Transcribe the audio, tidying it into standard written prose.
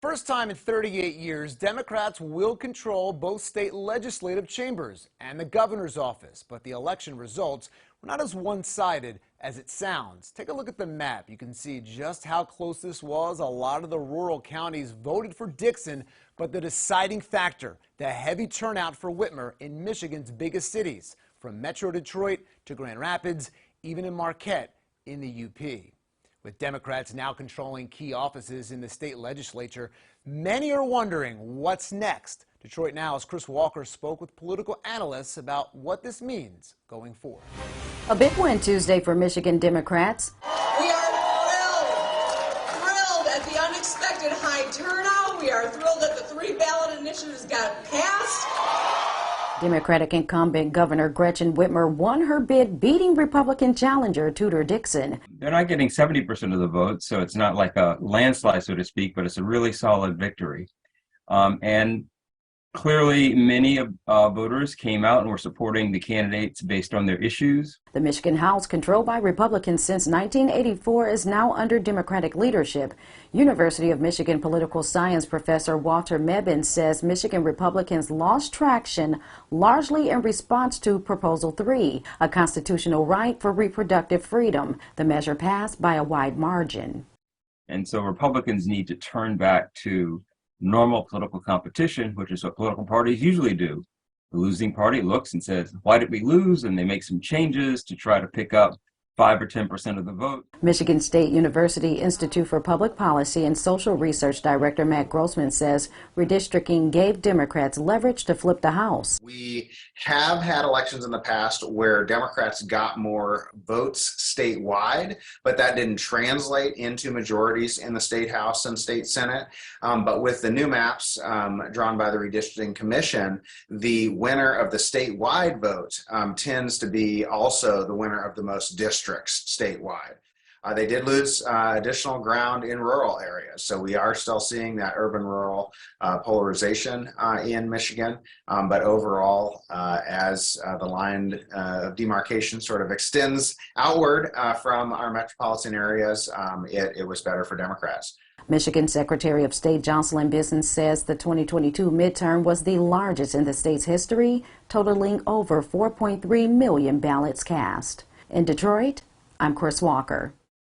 First time in 38 years, Democrats will control both state legislative chambers and the governor's office. But the election results were not as one-sided as it sounds. Take a look at the map. You can see just how close this was. A lot of the rural counties voted for Dixon, but the deciding factor, the heavy turnout for Whitmer in Michigan's biggest cities, from Metro Detroit to Grand Rapids, even in Marquette in the UP. With Democrats now controlling key offices in the state legislature, many are wondering what's next. Detroit Now's Chris Walker spoke with political analysts about what this means going forward. A big win Tuesday for Michigan Democrats. We are thrilled at the unexpected high turnout. We are thrilled that the 3 ballot initiatives got passed. Democratic incumbent Governor Gretchen Whitmer won her bid, beating Republican challenger Tudor Dixon. They're not getting 70% of the vote, so it's not like a landslide, so to speak, but it's a really solid victory. And clearly, many voters came out and were supporting the candidates based on their issues. The Michigan House, controlled by Republicans since 1984, is now under Democratic leadership. University of Michigan political science professor Walter Mebane says Michigan Republicans lost traction largely in response to Proposal 3, a constitutional right for reproductive freedom. The measure passed by a wide margin. And so Republicans need to turn back to normal political competition, which is what political parties usually do. The losing party looks and says, why did we lose? And they make some changes to try to pick up 5 or 10% of the vote. Michigan State University Institute for Public Policy and Social Research Director Matt Grossman says redistricting gave Democrats leverage to flip the House. We have had elections in the past where Democrats got more votes statewide, but that didn't translate into majorities in the State House and State Senate. But with the new maps drawn by the Redistricting Commission, the winner of the statewide vote tends to be also the winner of the most districts statewide. They did lose additional ground in rural areas, so we are still seeing that urban-rural polarization in Michigan, but overall, as the line of demarcation sort of extends outward from our metropolitan areas, it was better for Democrats. Michigan Secretary of State Jocelyn Bisson says the 2022 midterm was the largest in the state's history, totaling over 4.3 million ballots cast. In Detroit, I'm Chris Walker.